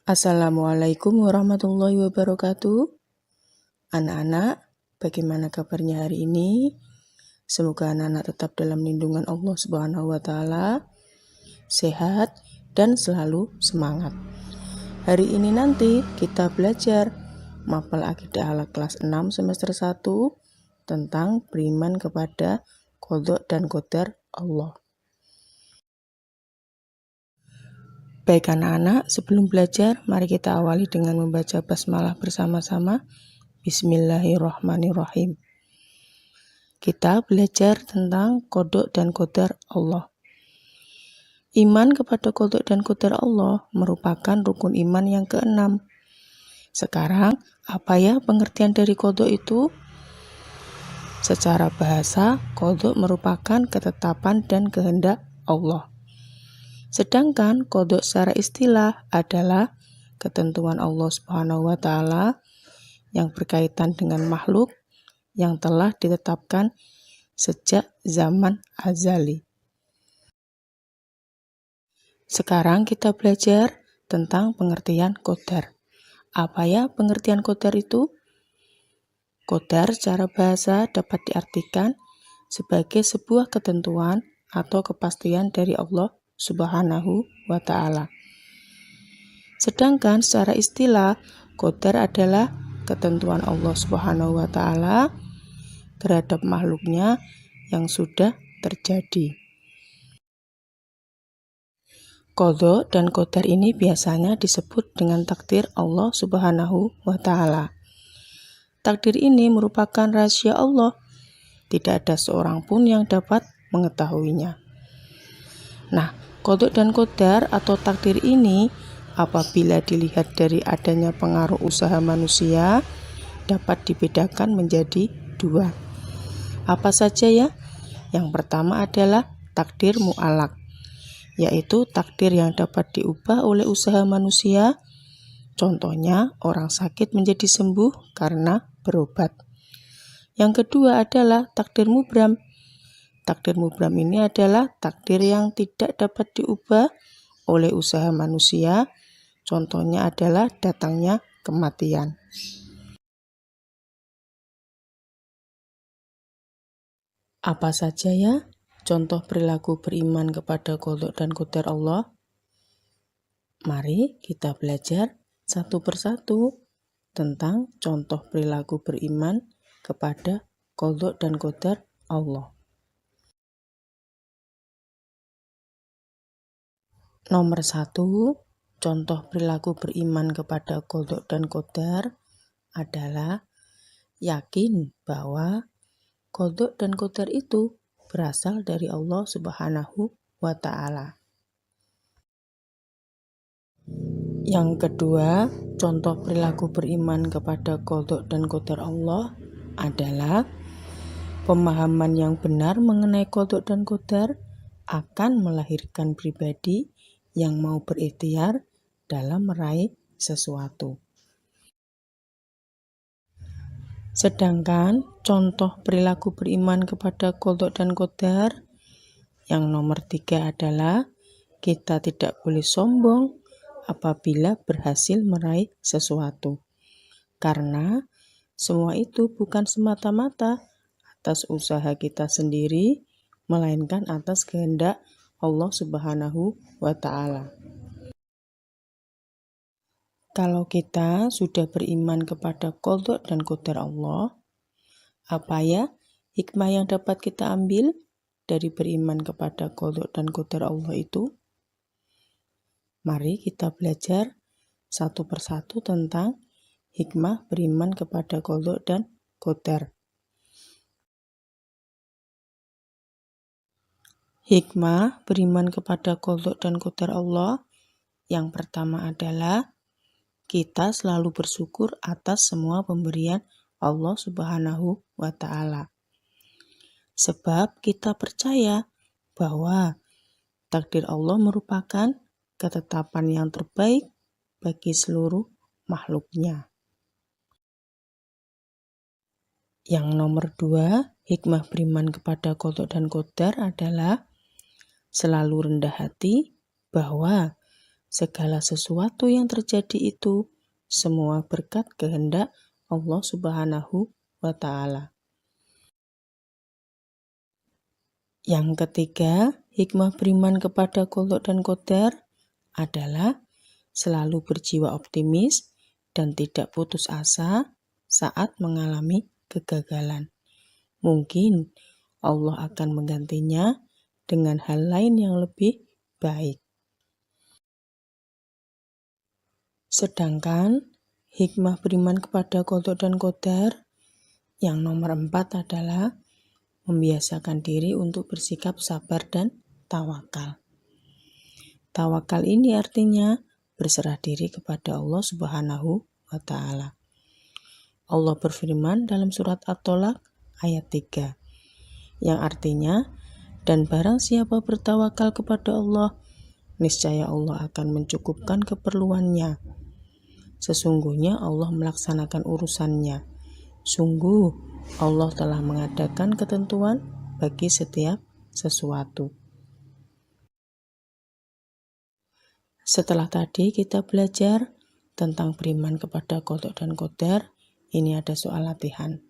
Assalamualaikum warahmatullahi wabarakatuh. Anak-anak, bagaimana kabarnya hari ini? Semoga anak-anak tetap dalam lindungan Allah Subhanahu wa Ta'ala, sehat, dan selalu semangat. Hari ini nanti kita belajar mapel akidah ala kelas 6 semester 1 tentang beriman kepada qadha dan qadar Allah. Baik anak-anak, sebelum belajar, mari kita awali dengan membaca basmalah bersama-sama. Bismillahirrahmanirrahim. Kita belajar tentang qadha dan qadar Allah. Iman kepada qadha dan qadar Allah merupakan rukun iman yang keenam. Sekarang, apa ya pengertian dari qadha itu? Secara bahasa, qadha merupakan ketetapan dan kehendak Allah. Sedangkan qadha secara istilah adalah ketentuan Allah Subhanahu wa Ta'ala yang berkaitan dengan makhluk yang telah ditetapkan sejak zaman azali. Sekarang kita belajar tentang pengertian qadar. Apa ya pengertian qadar itu? Qadar secara bahasa dapat diartikan sebagai sebuah ketentuan atau kepastian dari Allah Subhanahu wa Ta'ala. Sedangkan secara istilah, qadar adalah ketentuan Allah Subhanahu wa Ta'ala terhadap makhluknya yang sudah terjadi. Qadha dan qadar ini biasanya disebut dengan takdir Allah Subhanahu wa Ta'ala. Takdir ini merupakan rahasia Allah. Tidak ada seorang pun yang dapat mengetahuinya. Nah, qadha dan qadar atau takdir ini apabila dilihat dari adanya pengaruh usaha manusia dapat dibedakan menjadi dua. Apa saja ya? Yang pertama adalah takdir mu'allaq, yaitu takdir yang dapat diubah oleh usaha manusia. Contohnya, orang sakit menjadi sembuh karena berobat. Yang kedua adalah takdir mubram. Takdir mubram ini adalah takdir yang tidak dapat diubah oleh usaha manusia. Contohnya adalah datangnya kematian. Apa saja ya contoh perilaku beriman kepada qadha dan qadar Allah? Mari kita belajar satu persatu tentang contoh perilaku beriman kepada qadha dan qadar Allah. Nomor 1, contoh perilaku beriman kepada qadha dan qadar adalah yakin bahwa qadha dan qadar itu berasal dari Allah Subhanahu wa Ta'ala. Yang kedua, contoh perilaku beriman kepada qadha dan qadar Allah adalah pemahaman yang benar mengenai qadha dan qadar akan melahirkan pribadi yang mau berikhtiar dalam meraih sesuatu. Sedangkan contoh perilaku beriman kepada qadha dan qadar yang nomor 3 adalah kita tidak boleh sombong apabila berhasil meraih sesuatu. Karena semua itu bukan semata-mata atas usaha kita sendiri, melainkan atas kehendak Allah Subhanahu wa Ta'ala. Kalau kita sudah beriman kepada qadha dan qadar Allah, apa ya hikmah yang dapat kita ambil dari beriman kepada qadha dan qadar Allah itu? Mari kita belajar satu persatu tentang hikmah beriman kepada qadha dan qadar. Hikmah beriman kepada qadha dan qadar Allah yang pertama adalah kita selalu bersyukur atas semua pemberian Allah Subhanahu wa Ta'ala. Sebab kita percaya bahwa takdir Allah merupakan ketetapan yang terbaik bagi seluruh makhluknya. Yang nomor 2, hikmah beriman kepada qadha dan qadar adalah selalu rendah hati bahwa segala sesuatu yang terjadi itu semua berkat kehendak Allah Subhanahu wa Ta'ala. Yang ketiga, hikmah beriman kepada qadha dan qadar adalah selalu berjiwa optimis dan tidak putus asa saat mengalami kegagalan. Mungkin Allah akan menggantinya dengan hal lain yang lebih baik. Sedangkan hikmah beriman kepada qadha dan qadar yang nomor 4 adalah membiasakan diri untuk bersikap sabar dan tawakal. Tawakal ini artinya berserah diri kepada Allah Subhanahu wa Ta'ala. Allah berfirman dalam surat At-Tolaq ayat 3, yang artinya, dan barang siapa bertawakal kepada Allah, niscaya Allah akan mencukupkan keperluannya. Sesungguhnya Allah melaksanakan urusannya. Sungguh, Allah telah mengadakan ketentuan bagi setiap sesuatu. Setelah tadi kita belajar tentang beriman kepada qadha dan qadar, ini ada soal latihan.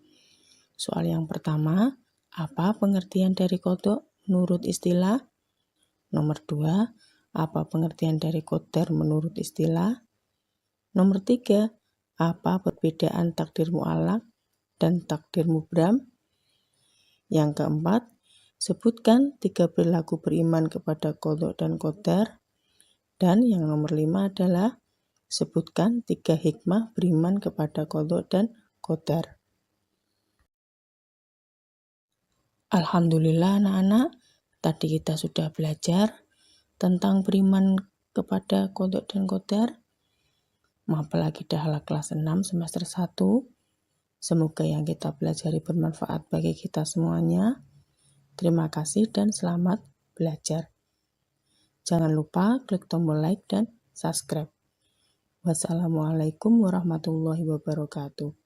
Soal yang pertama, apa pengertian dari qadha menurut istilah? Nomor 2, apa pengertian dari qadar menurut istilah? Nomor 3, apa perbedaan takdir mu'allaq dan takdir mubram? Yang keempat, sebutkan 3 perilaku beriman kepada qadha dan qadar. Dan yang nomor 5 adalah sebutkan 3 hikmah beriman kepada qadha dan qadar. Alhamdulillah anak-anak, tadi kita sudah belajar tentang beriman kepada qadha dan qadar. Mempelajari dalam kelas 6 semester 1. Semoga yang kita pelajari bermanfaat bagi kita semuanya. Terima kasih dan selamat belajar. Jangan lupa klik tombol like dan subscribe. Wassalamualaikum warahmatullahi wabarakatuh.